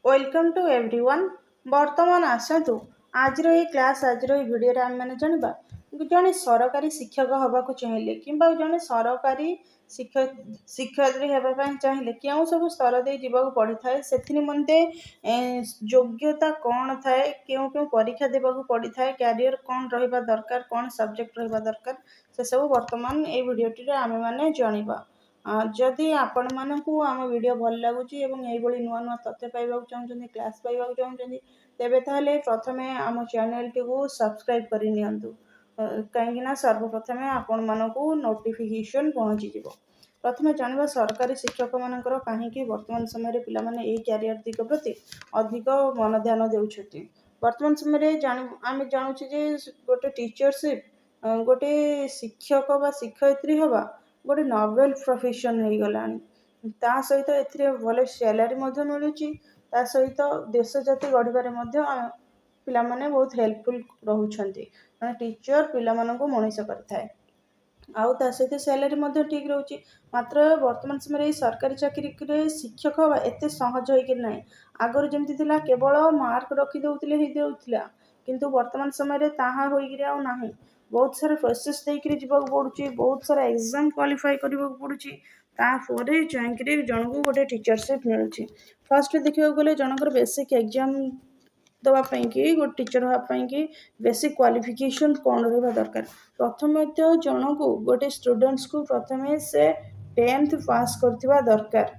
Welcome to everyone. बर्तमान आसतु आज class आज भिडियो आम मैंने जानवा जड़े सरकारी शिक्षक हवाक चाहिए कि जड़े सरकारी शिक्षयित्री होगापी चाहिए क्यों सब स्तर दे जावाक पड़ी था से निमंते योग्यता कौन थाए क्यों क्यों परीक्षा देवाक पड़ी था क्यारियर कौन रहा दरकार कौन सब्जेक्ट रहा दरकार से सब बर्तमान ये भिडियोटी आम मैंने जानवा। जदि आपण मानकु आम वीडियो भल लगुच नुआ नुआ तथ्य पाइबा चाहते क्लास पाइबा चाहते तेबे ताहले प्रथमे आम चैनल टी को सब्सक्राइब कर कहीं सर्वप्रथम आपण मानकु नोटिफिकेशन पहुँची जिवो। प्रथमे जानवा सरकारी शिक्षक मानकर कहीं वर्तमान समय पिलामाने ए क्यारियर दिग प्रति अधिक मन ध्यान देउछथि। वर्तमान समय आम जानूचे जे गोटे टीचरशिप गोटे शिक्षक बा शिक्षयित्री हवा गोटे नोवेल प्रोफेशन हो गलानी ता सहित ए भले सैलरी मिलूँ ता सहित देश जाति गढ़वे पिला माने बहुत हेल्पफुल रोचंती टीचर पिला मानकु मनीष करथाए आउ ता सहित सैलरी ठीक रोचे। मात्र वर्तमान समय सरकारी चाकरी शिक्षक हवा एत सहज हो ना आगर जमी केवल मार्क रखिदे किंतु वर्तमान समय ताहा हो ना बहुत सारा प्रोसेस देकर जीवाक पड़ुची बहुत सारा एग्जाम क्वालिफाई करने पड़ुची तापर जाकि जन को गोटे टीचरशिप मिलूँ। फर्स्ट देखा गले जनकर बेसिक एग्जाम दवापाई कि गोटे टीचर हाँपाई कि बेसिक क्वालिफिकेशन कौन रहा दरकार प्रथम तो जन को गोटे स्टूडेंट्स को प्रथमे से 10th पास करथिबा दरकार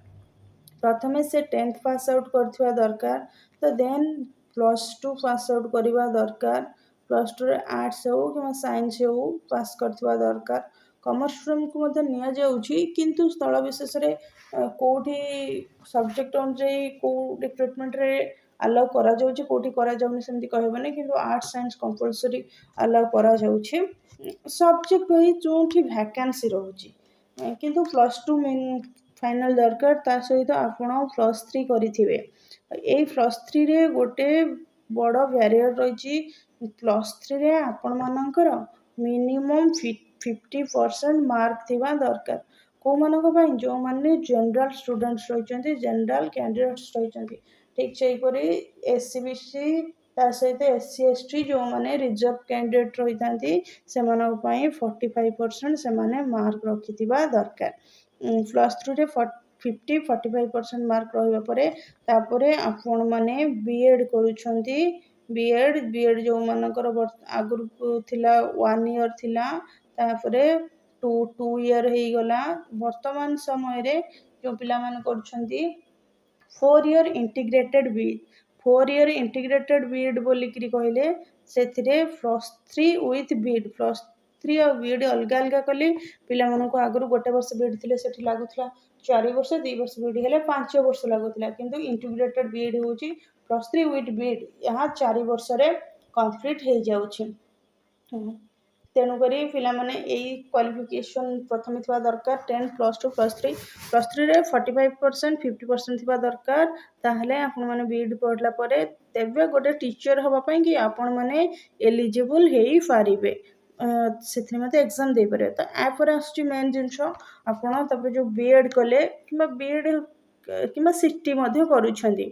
प्रथमे से 10th पास आउट करथिबा दरकार तो देन +2 पास आउट करवा दरकार +2 रे आर्ट्स हो कि साइंस हो पास करथिबा दरकार कॉमर्स स्टूडेंट को नि जाउछि किंतु स्थल विशेष रे कोठी सब्जेक्ट अनुसार को रिक्रुटमेंट रे अलाउ करा जाउछि कोठी करा जाउनि सेमति कहबने किंतु आर्ट्स साइंस कंपलसरी अलाउ करा जाउछि सब्जेक्ट वही जोठी वैकेंसी रहउछि किंतु +2 मेन फाइनल दरकार ता सहित आपण +3 करिथिबे ए +3 रे गोटे बड़ बैरियर रही +3 रे आपण मानकर मिनिमम 50% मार्क थिबा दरकार को मानक पई जो माने जनरल स्टूडेंट्स रही जनरल कैंडिडेट्स रही ठीक से एससीबीसी ता सहित SC ST जो माने रिजर्व कैंडिडेट रही था से 45% से माने मार्क रखिथिबा दरकार +3 रे 50-45% मार्क रहिबा परे तापरे आपण माने बीएड करूछंती बीएड जो मानकर आगुरु थिला 1 ईयर थिला तापरे 2 ईयर हे गला वर्तमान समय रे जो पिला मान करूछंती 4 year integrated BEd 4 year integrated BEd बोलिकरी कहले सेथिरे +3 विथ बीएड +3 और बीएड अलग अलग कले पिला मानक आगुरु गोटे वर्ष बीएड थिले सेठी लागुथला 4 वर्ष 2 वर्ष बीएड हेले 5 वर्ष लागुथला किंतु इंटीग्रेटेड बीएड होची +3 विथ बीएड यहाँ 4 वर्ष रे कंप्लीट हो जाउछि तेणुक पिला माने यही क्वालिफिकेशन प्रथम थी दरकार 10 +2 +3 रे 45% 50% थी दरकार ताहले आपण माने बीएड पढ़ला परे तेबे गोटे टीचर हवापाई कि आपण माने एलिजिबल हेई पारिबे से मत एग्जाम दे पारे तो यापर आसुची मेन जिनस आपण तब जो बीएड कले कि बीएड कि सीटी करुछंती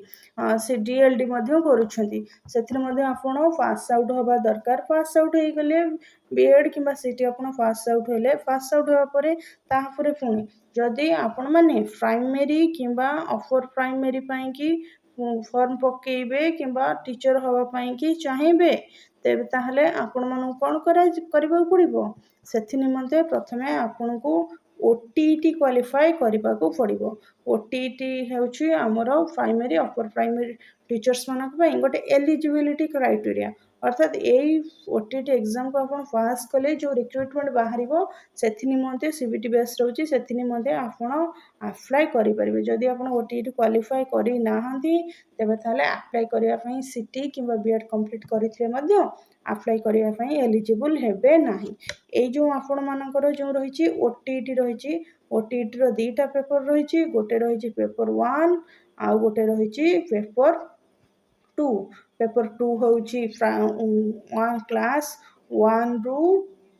से डीएलडी करुछंती सेथिरे मध्ये आपण पास आउट हवा दरकार पास आउट हो गले बीएड कि सीटी आपण पास आउट हेले पास आउट होगा परे ताहापरे पुणी जदि आपण माने प्राइमरी किंबा अपर प्राइमरी पाई कि फॉर्म पकेबे किंबा टीचर हवा पाई कि चाहिए तेबे ताहले आपण मानू कोन करबा पड़िबो सेथि निमंते प्रथमे आपण को ओटीईटी क्वालिफाई करबा को पड़िबो ओटीईटी हेउची हमर प्राइमरी अपर प्राइमरी टीचर्स मानक पई गोटे एलिजिबिलिटी क्राइटेरिया अर्थात यही ओटीईटी एग्जाम को आपण पास कले जो रिक्रुटमेंट बाहरिबो सेथि निमंते सीबीटी बेस रहउची सेथि निमंते आपण अप्लाई करि परिबे जदि आपण ओटीईटी क्वालिफाई करि नाहंती तेबे ताले अप्लाई करिया पई सीटी किंबा बीएड कंप्लीट करिथिबे मध्ये अप्लाई करिया पई एलिजिबल हेबे नाही ए जो आपण मानकर जो रहिची ओटीईटी रहिची ओटीईटी रो दीटा पेपर रहिची गोटे रहिची पेपर 1 आ गोटे रहिची पेपर 2 पेपर 2 होची क्लास 1 रु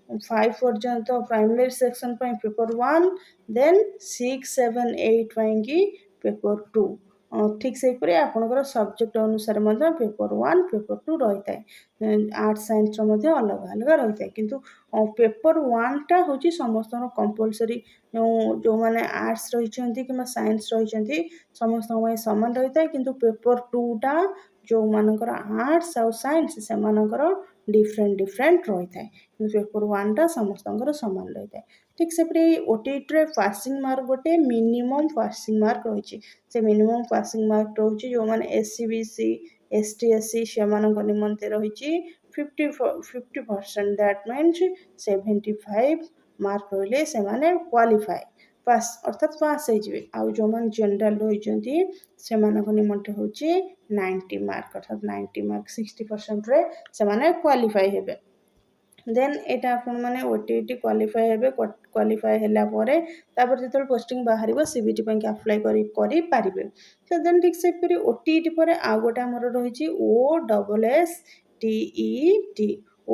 5 पर्यंत primary section paper 1 then 6, 7, 8 paper 2 ଠିକ୍ ସେହିପରି ଆପଣଙ୍କର ସବଜେକ୍ଟ ଅନୁସାରେ ମଧ୍ୟ ପେପର୍ 1 ପେପର୍ 2 ରହିଥାଏ। ଆର୍ଟ୍ସ ସାଇନ୍ସର ମଧ୍ୟ ଅଲଗା ଅଲଗା ରହିଥାଏ, କିନ୍ତୁ ପେପର୍ 1ଟା ହେଉଛି ସମସ୍ତଙ୍କର କମ୍ପଲସରି। ଯେଉଁମାନେ ଆର୍ଟ୍ସ ରହିଛନ୍ତି କିମ୍ବା ସାଇନ୍ସ ରହିଛନ୍ତି ସମସ୍ତଙ୍କ ପାଇଁ ସମାନ ରହିଥାଏ, କିନ୍ତୁ ପେପର୍ 2ଟା ଯେଉଁମାନଙ୍କର ଆର୍ଟ୍ସ ଆଉ ସାଇନ୍ସ ସେମାନଙ୍କର ଡିଫରେଣ୍ଟ ରହିଥାଏ, କିନ୍ତୁ ପେପର୍ 1ଟା ସମସ୍ତଙ୍କର ସମାନ ରହିଥାଏ। ଠିକ୍ ସେପରି OTETରେ ପାସିଂ ମାର୍କ ଗୋଟେ ମିନିମମ୍ ପାସିଂ ମାର୍କ ରହିଛି। ସେ ମିନିମମ୍ ପାସିଂ ମାର୍କ ରହୁଛି ଯେଉଁମାନେ SC BC ST SC ସେମାନଙ୍କ ନିମନ୍ତେ ରହିଛି 50%, ଦ୍ୟାଟ୍ ମିନ୍ସ 75 ମାର୍କ ରହିଲେ ସେମାନେ କ୍ୱାଲିଫାଏ ପାସ୍ ଅର୍ଥାତ୍ ପାସ୍ ହେଇଯିବେ। ଆଉ ଯେଉଁମାନେ ଜେନେରାଲ ରହିଛନ୍ତି ସେମାନଙ୍କ ନିମନ୍ତେ ହେଉଛି 90 ମାର୍କ, ଅର୍ଥାତ୍ 90 ମାର୍କ 60%ରେ ସେମାନେ କ୍ୱାଲିଫାଏ ହେବେ। ଦେନ୍ ଏଇଟା ଆପଣମାନେ OTET କ୍ୱାଲିଫାଏ ହେବେ। କ୍ୱାଲିଫାଏ ହେଲା ପରେ ତାପରେ ଯେତେବେଳେ ପୋଷ୍ଟିଂ ବାହାରିବ CBT ପାଇଁକି ଆପ୍ଲାଏ କରିପାରିବେ। ତ ଦେନ୍ ଠିକ୍ ସେହିପରି OTET ପରେ ଆଉ ଗୋଟେ ଆମର ରହିଛି OSSTET,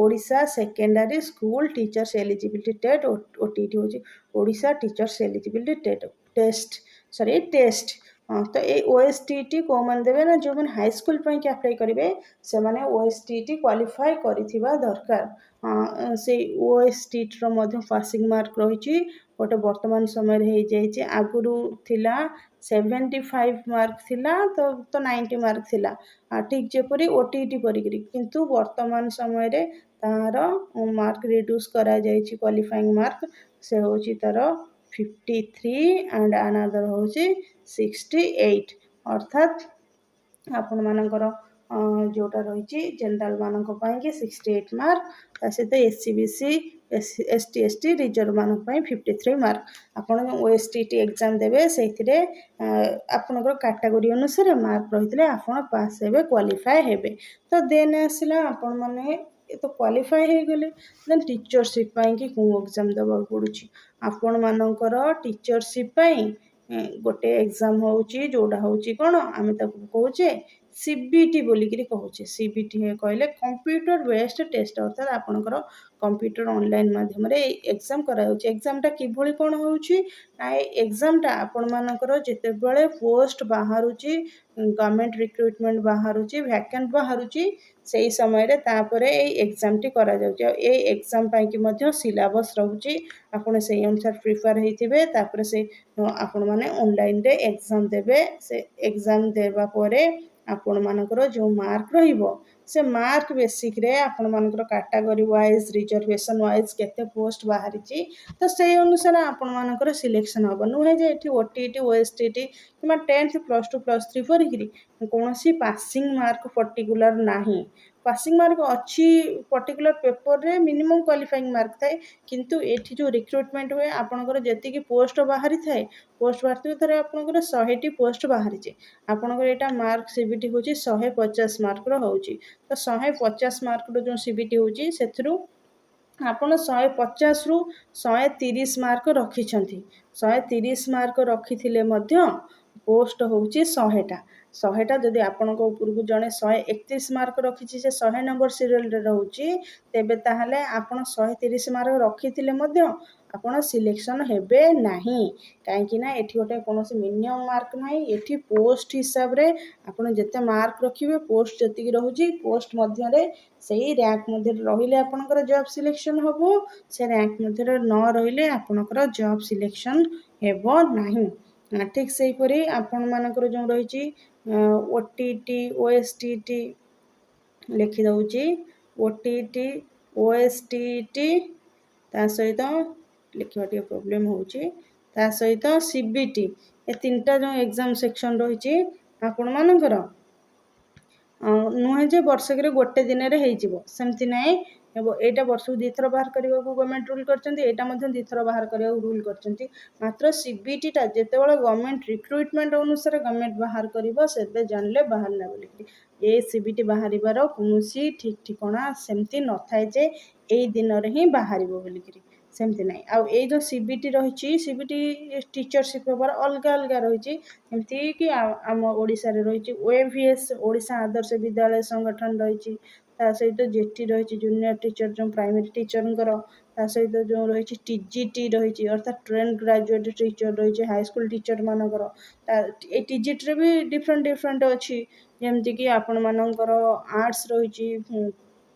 Odisha secondary school teachers eligibility test. OTET ହେଉଛି ଓଡ଼ିଶା ଟିଚର୍ସ ଏଲିଜିବିଲିଟି ଟେଷ୍ଟ। ତ ଏଇ OSTET କେଉଁମାନେ ଦେବେ ନା ଯେଉଁମାନେ ହାଇସ୍କୁଲ ପାଇଁକି ଆପ୍ଲାଏ କରିବେ ସେମାନେ OSTET କ୍ୱାଲିଫାଏ କରିଥିବା ଦରକାର। ସେଇ OSTETର ମଧ୍ୟ ପାସିଂ ମାର୍କ ରହିଛି ଗୋଟେ ବର୍ତ୍ତମାନ ସମୟରେ ହେଇଯାଇଛି। ଆଗରୁ ଥିଲା 75 ମାର୍କ ଥିଲା ତ 90 ମାର୍କ ଥିଲା, ଠିକ୍ ଯେପରି OTET ପରିକିରି, କିନ୍ତୁ ବର୍ତ୍ତମାନ ସମୟରେ ତାହାର ମାର୍କ ରିଡ୍ୟୁସ୍ କରାଯାଇଛି। କ୍ୱାଲିଫାଇଂ ମାର୍କ ସେ ହେଉଛି ତାର 53 ଆଣ୍ଡ ଆନାଦର ହେଉଛି 68, ଅର୍ଥାତ୍ ଆପଣମାନଙ୍କର ଯେଉଁଟା ରହିଛି ଜେନେରାଲ ମାନଙ୍କ ପାଇଁକି 68 ମାର୍କ, ତା ସହିତ SC BC ST ST reserve ମାନଙ୍କ ପାଇଁ 53 ମାର୍କ। ଆପଣ OSTET ଏକ୍ଜାମ ଦେବେ, ସେଇଥିରେ ଆପଣଙ୍କର କାଟାଗୋରୀ ଅନୁସାରେ ମାର୍କ ରହିଥିଲେ ଆପଣ ପାସ୍ ହେବେ, କ୍ୱାଲିଫାଏ ହେବେ। ତ ଦେନ୍ ଆସିଲା ଆପଣମାନେ ତ କ୍ୱାଲିଫାଏ ହେଇଗଲେ, ଦେନ୍ ଟିଚରସିପ୍ ପାଇଁକି କେଉଁ ଏକ୍ଜାମ ଦେବାକୁ ପଡ଼ୁଛି। ଆପଣମାନଙ୍କର ଟିଚରସିପ୍ ପାଇଁ ଗୋଟେ ଏକ୍ଜାମ ହେଉଛି, ଯେଉଁଟା ହେଉଛି କ'ଣ ଆମେ ତାକୁ କହୁଛେ CBT ବୋଲିକିରି କହୁଛେ। CBT କହିଲେ କମ୍ପ୍ୟୁଟର ବେସ୍ଡ ଟେଷ୍ଟ, ଅର୍ଥାତ୍ ଆପଣଙ୍କର କମ୍ପ୍ୟୁଟର ଅନଲାଇନ୍ ମାଧ୍ୟମରେ ଏଇ ଏକ୍ଜାମ କରାଯାଉଛି। ଏକ୍ଜାମଟା କିଭଳି କ'ଣ ହେଉଛି ନା ଏଇ ଏକ୍ଜାମଟା ଆପଣମାନଙ୍କର ଯେତେବେଳେ ପୋଷ୍ଟ ବାହାରୁଛି, ଗଭର୍ଣ୍ଣମେଣ୍ଟ ରିକ୍ରୁଟମେଣ୍ଟ ବାହାରୁଛି, ଭ୍ୟାକେଣ୍ଟ ବାହାରୁଛି, ସେଇ ସମୟରେ ତାପରେ ଏଇ ଏକ୍ଜାମଟି କରାଯାଉଛି। ଆଉ ଏଇ ଏକ୍ଜାମ ପାଇଁକି ମଧ୍ୟ ସିଲାବସ୍ ରହୁଛି, ଆପଣ ସେଇ ଅନୁସାରେ ପ୍ରିପେୟାର ହେଇଥିବେ। ତାପରେ ସେ ଆପଣମାନେ ଅନଲାଇନରେ ଏକ୍ଜାମ ଦେବେ। ସେ ଏକ୍ଜାମ ଦେବା ପରେ ଆପଣମାନଙ୍କର ଯେଉଁ ମାର୍କ ରହିବ ସେ ମାର୍କ ବେସିକ୍ରେ ଆପଣମାନଙ୍କର କାଟାଗୋରୀ ୱାଇଜ୍ ରିଜର୍ଭେସନ୍ ୱାଇଜ୍ କେତେ ପୋଷ୍ଟ ବାହାରିଛି, ତ ସେଇ ଅନୁସାରେ ଆପଣମାନଙ୍କର ସିଲେକ୍ସନ୍ ହେବ। ନୁହେଁ ଯେ ଏଠି OTET OSTET କିମ୍ବା 10th +2 +3 ପରିକିରି କୌଣସି ପାସିଂ ମାର୍କ ପର୍ଟିକୁଲାର ନାହିଁ। ପାସିଂ ମାର୍କ ଅଛି ପର୍ଟିକୁଲାର ପେପରରେ, ମିନିମମ୍ କ୍ୱାଲିଫାଇଂ ମାର୍କ ଥାଏ, କିନ୍ତୁ ଏଠି ଯେଉଁ ରିକ୍ରୁଟମେଣ୍ଟ ହୁଏ ଆପଣଙ୍କର ଯେତିକି ପୋଷ୍ଟ ବାହାରିଥାଏ, ପୋଷ୍ଟ ବାହାରିଥିବ ଧର ଆପଣଙ୍କର 100ଟି ପୋଷ୍ଟ ବାହାରିଛି, ଆପଣଙ୍କର ଏଇଟା ମାର୍କ CBT ହେଉଛି 150 ମାର୍କର ହେଉଛି। ତ 150 ମାର୍କର ଯେଉଁ CBT ହେଉଛି ସେଥିରୁ ଆପଣ 150ରୁ 130 ମାର୍କ ରଖିଛନ୍ତି। 130 ମାର୍କ ରଖିଥିଲେ ମଧ୍ୟ ପୋଷ୍ଟ ହେଉଛି 100ଟା ଯଦି ଆପଣଙ୍କ ଉପରକୁ ଜଣେ 131 ମାର୍କ ରଖିଛି, ସେ 100 ନମ୍ବର ସିରିଏଲରେ ରହୁଛି, ତେବେ ତାହେଲେ ଆପଣ 130 ମାର୍କ ରଖିଥିଲେ ମଧ୍ୟ ଆପଣ ସିଲେକ୍ସନ୍ ହେବେ ନାହିଁ। କାହିଁକି ନା ଏଠି ଗୋଟେ କୌଣସି ମିନିମମ୍ ମାର୍କ ନାହିଁ। ଏଠି ପୋଷ୍ଟ ହିସାବରେ ଆପଣ ଯେତେ ମାର୍କ ରଖିବେ, ପୋଷ୍ଟ ଯେତିକି ରହୁଛି ପୋଷ୍ଟ ମଧ୍ୟରେ ସେଇ ର୍ୟାଙ୍କ ମଧ୍ୟରେ ରହିଲେ ଆପଣଙ୍କର ଜବ୍ ସିଲେକ୍ସନ୍ ହେବ, ସେ ର୍ୟାଙ୍କ ମଧ୍ୟରେ ନ ରହିଲେ ଆପଣଙ୍କର ଜବ୍ ସିଲେକ୍ସନ୍ ହେବ ନାହିଁ। ଠିକ୍ ସେହିପରି ଆପଣମାନଙ୍କର ଯେଉଁ ରହିଛି OTET OSTET ଲେଖିଦେଉଛି, OTET OSTET ତା ସହିତ ଲେଖିବା ଟିକେ ପ୍ରୋବ୍ଲେମ୍ ହେଉଛି, ତା ସହିତ CBT, ଏ ତିନିଟା ଯେଉଁ ଏକ୍ଜାମ ସେକ୍ସନ୍ ରହିଛି ଆପଣମାନଙ୍କର ନୁହେଁ ଯେ ବର୍ଷକରେ ଗୋଟେ ଦିନରେ ହେଇଯିବ, ସେମିତି ନାହିଁ। ଏଇଟା ବର୍ଷକୁ 2 ଥର ବାହାର କରିବାକୁ ଗଭର୍ଣ୍ଣମେଣ୍ଟ ରୁଲ୍ କରିଛନ୍ତି, ଏଇଟା ମଧ୍ୟ 2 ଥର ବାହାର କରିବାକୁ ରୁଲ୍ କରିଛନ୍ତି। ମାତ୍ର CBTଟା ଯେତେବେଳେ ଗଭର୍ଣ୍ଣମେଣ୍ଟ ରିକ୍ରୁଟମେଣ୍ଟ ଅନୁସାରେ ଗଭର୍ଣ୍ଣମେଣ୍ଟ ବାହାର କରିବ, ସେବେ ଜାଣିଲେ ବାହାରିଲା ବୋଲିକିରି। ଏ CBT ବାହାରିବାର କୌଣସି ଠିକ୍ ଠିକଣା ସେମିତି ନଥାଏ ଯେ ଏଇ ଦିନରେ ହିଁ ବାହାରିବ ବୋଲିକିରି, ସେମିତି ନାହିଁ। ଆଉ ଏଇ ଯେଉଁ CBT ରହିଛି, CBT ଟିଚରସିପ୍ ହେବାର ଅଲଗା ଅଲଗା ରହିଛି। ଯେମିତିକି ଆମ ଓଡ଼ିଶାରେ ରହିଛି OAVS ଓଡ଼ିଶା ଆଦର୍ଶ ବିଦ୍ୟାଳୟ ସଂଗଠନ ରହିଛି, ତା ସହିତ JT ରହିଛି ଜୁନିୟର ଟିଚର ଯେଉଁ ପ୍ରାଇମେରୀ ଟିଚରଙ୍କର, ତା ତା ସହିତ ଯେଉଁ ରହିଛି TGT ରହିଛି ଅର୍ଥାତ୍ ଟ୍ରେନ୍ ଗ୍ରାଜୁଏଟ୍ ଟିଚର୍ ରହିଛି ହାଇସ୍କୁଲ ଟିଚର୍ମାନଙ୍କର। ଏ TGTରେ ବି ଡିଫରେଣ୍ଟ ଅଛି, ଯେମିତିକି ଆପଣମାନଙ୍କର ଆର୍ଟ୍ସ ରହିଛି,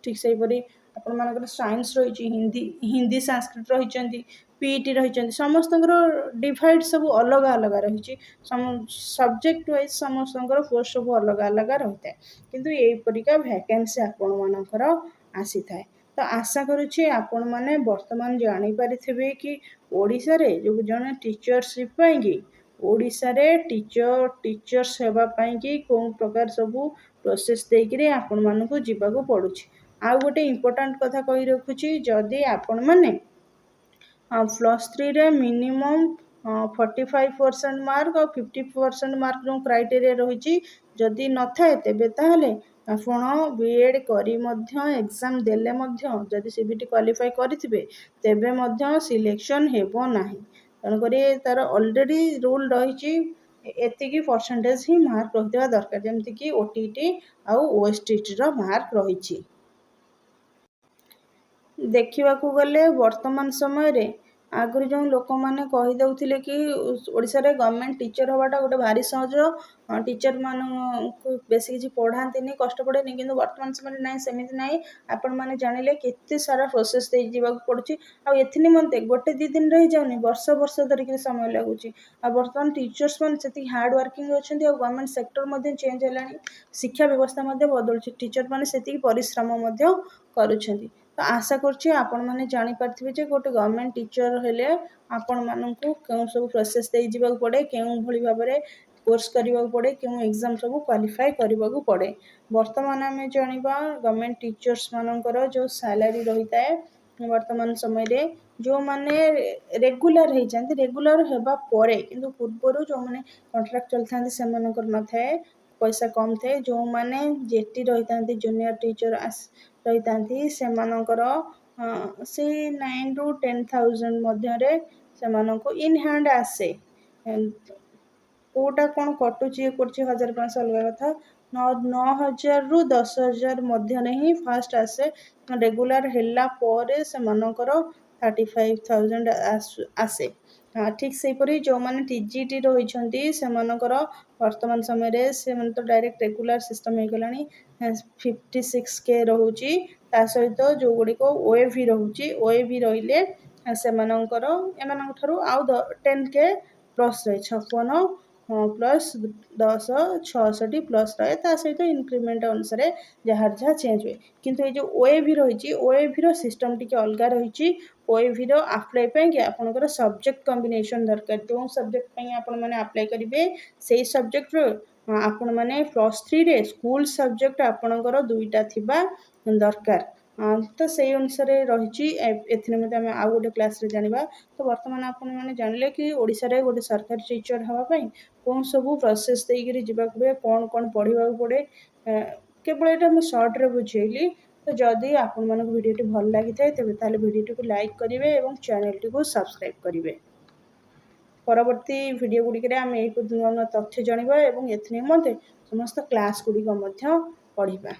ଠିକ୍ ସେହିପରି ଆପଣମାନଙ୍କର ସାଇନ୍ସ ରହିଛି, ହିନ୍ଦୀ ସାଂସ୍କ୍ରିଟ୍ ରହିଛନ୍ତି, PET ରହିଛନ୍ତି। ସମସ୍ତଙ୍କର ଡିଭାଇଡ଼ ସବୁ ଅଲଗା ଅଲଗା ରହିଛି। ସବଜେକ୍ଟ ୱାଇଜ୍ ସମସ୍ତଙ୍କର ପୋଷ୍ଟ ସବୁ ଅଲଗା ଅଲଗା ରହିଥାଏ, କିନ୍ତୁ ଏହିପରିକା ଭ୍ୟାକେନ୍ସି ଆପଣମାନଙ୍କର ଆସିଥାଏ। ତ ଆଶା କରୁଛି ଆପଣମାନେ ବର୍ତ୍ତମାନ ଜାଣିପାରିଥିବେ କି ଓଡ଼ିଶାରେ ଯେଉଁ ଜଣେ ଟିଚରସିପ୍ ପାଇଁକି ଓଡ଼ିଶାରେ ଟିଚର୍ସ ହେବା ପାଇଁକି କେଉଁ ପ୍ରକାର ସବୁ ପ୍ରୋସେସ୍ ଦେଇକରି ଆପଣମାନଙ୍କୁ ଯିବାକୁ ପଡ଼ୁଛି। ଆଉ ଗୋଟେ ଇମ୍ପୋର୍ଟାଣ୍ଟ କଥା କହି ରଖୁଛି, ଯଦି ଆପଣମାନେ +3ରେ ମିନିମମ୍ 45% ମାର୍କ ଆଉ 50% ମାର୍କ ଯେଉଁ କ୍ରାଇଟେରିଆ ରହିଛି ଯଦି ନଥାଏ, ତେବେ ତାହେଲେ ଆପଣ BEd କରି ମଧ୍ୟ ଏକ୍ଜାମ୍ ଦେଲେ ମଧ୍ୟ ଯଦି CBT କ୍ୱାଲିଫାଇ କରିଥିବେ ତେବେ ମଧ୍ୟ ସିଲେକ୍ସନ୍ ହେବ ନାହିଁ। ତେଣୁକରି ତା'ର ଅଲରେଡ଼ି ରୁଲ୍ ରହିଛି, ଏତିକି ପରସେଣ୍ଟେଜ୍ ହିଁ ମାର୍କ ରହିଥିବା ଦରକାର, ଯେମିତିକି OTT ଆଉ OSTTର ମାର୍କ ରହିଛି। ଦେଖିବାକୁ ଗଲେ ବର୍ତ୍ତମାନ ସମୟରେ ଆଗରୁ ଯେଉଁ ଲୋକମାନେ କହିଦେଉଥିଲେ କି ଓଡ଼ିଶାରେ ଗଭର୍ଣ୍ଣମେଣ୍ଟ ଟିଚର୍ ହେବାଟା ଗୋଟେ ଭାରି ସହଜ, ଟିଚର୍ମାନଙ୍କୁ ବେଶୀ କିଛି ପଢ଼ାନ୍ତିନି, କଷ୍ଟ ପଡ଼େନି, କିନ୍ତୁ ବର୍ତ୍ତମାନ ସମୟରେ ନାହିଁ, ସେମିତି ନାହିଁ। ଆପଣମାନେ ଜାଣିଲେ କେତେ ସାରା ପ୍ରୋସେସ୍ ଦେଇ ଯିବାକୁ ପଡ଼ୁଛି, ଆଉ ଏଥି ନିମନ୍ତେ ଗୋଟେ 2 ଦିନରେ ହେଇଯାଉନି, ବର୍ଷ ଧରିକି ସମୟ ଲାଗୁଛି। ଆଉ ବର୍ତ୍ତମାନ ଟିଚର୍ସ ମାନେ ସେତିକି ହାର୍ଡ଼ ୱାର୍କିଂ ଅଛନ୍ତି, ଆଉ ଗଭର୍ଣ୍ଣମେଣ୍ଟ ସେକ୍ଟର ମଧ୍ୟ ଚେଞ୍ଜ ହେଲାଣି, ଶିକ୍ଷା ବ୍ୟବସ୍ଥା ମଧ୍ୟ ବଦଳୁଛି, ଟିଚର୍ ମାନେ ସେତିକି ପରିଶ୍ରମ ମଧ୍ୟ କରୁଛନ୍ତି। ତ ଆଶା କରୁଛି ଆପଣମାନେ ଜାଣିପାରିଥିବେ ଯେ ଗୋଟେ ଗଭର୍ଣ୍ଣମେଣ୍ଟ ଟିଚର୍ ହେଲେ ଆପଣମାନଙ୍କୁ କେଉଁ ସବୁ ପ୍ରୋସେସ୍ ଦେଇ ଯିବାକୁ ପଡ଼େ, କେଉଁଭଳି ଭାବରେ କୋର୍ସ କରିବାକୁ ପଡ଼େ, କେଉଁ ଏକ୍ଜାମ୍ ସବୁ କ୍ୱାଲିଫାଏ କରିବାକୁ ପଡ଼େ। ବର୍ତ୍ତମାନ ଆମେ ଜାଣିବା ଗଭର୍ଣ୍ଣମେଣ୍ଟ ଟିଚର୍ସମାନଙ୍କର ଯେଉଁ ସାଲାରୀ ରହିଥାଏ, ବର୍ତ୍ତମାନ ସମୟରେ ଯେଉଁମାନେ ରେଗୁଲାର ହେଇଯାନ୍ତି, ରେଗୁଲାର ହେବା ପରେ କିନ୍ତୁ ପୂର୍ବରୁ ଯେଉଁମାନେ କଣ୍ଟ୍ରାକ୍ଚୁଆଲ୍ ଥାନ୍ତି ସେମାନଙ୍କର ନଥାଏ, ପଇସା କମ୍ ଥାଏ। ଯେଉଁମାନେ JT ରହିଥାନ୍ତି, ଜୁନିୟର ଟିଚର୍ ରହିଥାନ୍ତି, ସେମାନଙ୍କର ସେଇ 9,000 ରୁ 10,000 ମଧ୍ୟରେ ସେମାନଙ୍କୁ ଇନ୍ ହ୍ୟାଣ୍ଡ ଆସେ। କେଉଁଟା କ'ଣ କଟୁଛି ଇଏ କରୁଛି 1,500 ଅଲଗା କଥା, 9,000ରୁ 10,000 ମଧ୍ୟରେ ହିଁ ଫାଷ୍ଟ ଆସେ। ରେଗୁଲାର ହେଲା ପରେ ସେମାନଙ୍କର 35,000 ଆସେ। ଠିକ୍ ସେହିପରି ଯେଉଁମାନେ TGT ରହିଛନ୍ତି ସେମାନଙ୍କର ବର୍ତ୍ତମାନ ସମୟରେ ସେମାନେ ତ ଡାଇରେକ୍ଟ ରେଗୁଲାର ସିଷ୍ଟମ୍ ହେଇଗଲାଣି, 56K ରହୁଛି। ତା ସହିତ ଯେଉଁଗୁଡ଼ିକ OAV ରହୁଛି, OAV ରହିଲେ ସେମାନଙ୍କର ଏମାନଙ୍କଠାରୁ ଆଉ 10K ପ୍ଲସ୍ ରହେ, 56 ପ୍ଲସ୍ 10 66 ପ୍ଲସ୍ ରହେ। ତା ସହିତ ଇନକ୍ରିମେଣ୍ଟ ଅନୁସାରେ ଯାହାର ଯାହା ଚେଞ୍ଜ ହୁଏ। କିନ୍ତୁ ଏଇ ଯେଉଁ OAV ରହିଛି, OAVର ସିଷ୍ଟମ୍ ଟିକେ ଅଲଗା ରହିଛି। OAVର ଆପ୍ଲାଏ ପାଇଁକି ଆପଣଙ୍କର ସବଜେକ୍ଟ କମ୍ବିନେସନ୍ ଦରକାର। ଯେଉଁ ସବଜେକ୍ଟ ପାଇଁ ଆପଣମାନେ ଆପ୍ଲାଏ କରିବେ ସେଇ ସବଜେକ୍ଟର ଆପଣମାନେ +3ରେ ସ୍କୁଲ ସବଜେକ୍ଟ ଆପଣଙ୍କର 2ଟା ଥିବା ଦରକାର। ତ ସେଇ ଅନୁସାରେ ରହିଛି। ଏଥି ନିମନ୍ତେ ଆମେ ଆଉ ଗୋଟେ କ୍ଲାସ୍ରେ ଜାଣିବା। ତ ବର୍ତ୍ତମାନ ଆପଣମାନେ ଜାଣିଲେ କି ଓଡ଼ିଶାରେ ଗୋଟେ ସରକାରୀ ଟିଚର୍ ହେବା ପାଇଁ କ'ଣ ସବୁ ପ୍ରୋସେସ୍ ଦେଇକରି ଯିବାକୁ ହୁଏ, କ'ଣ ପଢ଼ିବାକୁ ପଡ଼େ, କେବଳ ଏଇଟା ମୁଁ ସର୍ଟରେ ବୁଝେଇଲି। ତ ଯଦି ଆପଣମାନଙ୍କୁ ଭିଡ଼ିଓଟି ଭଲ ଲାଗିଥାଏ ତେବେ ତାହେଲେ ଭିଡ଼ିଓଟିକୁ ଲାଇକ୍ କରିବେ ଏବଂ ଚ୍ୟାନେଲଟିକୁ ସବସ୍କ୍ରାଇବ୍ କରିବେ। ପରବର୍ତ୍ତୀ ଭିଡ଼ିଓ ଗୁଡ଼ିକରେ ଆମେ ଏହିପରି ନୂଆ ନୂଆ ତଥ୍ୟ ଜାଣିବା ଏବଂ ଏଥି ନିମନ୍ତେ ସମସ୍ତ କ୍ଲାସ୍ ଗୁଡ଼ିକ ମଧ୍ୟ ପଢ଼ିବା।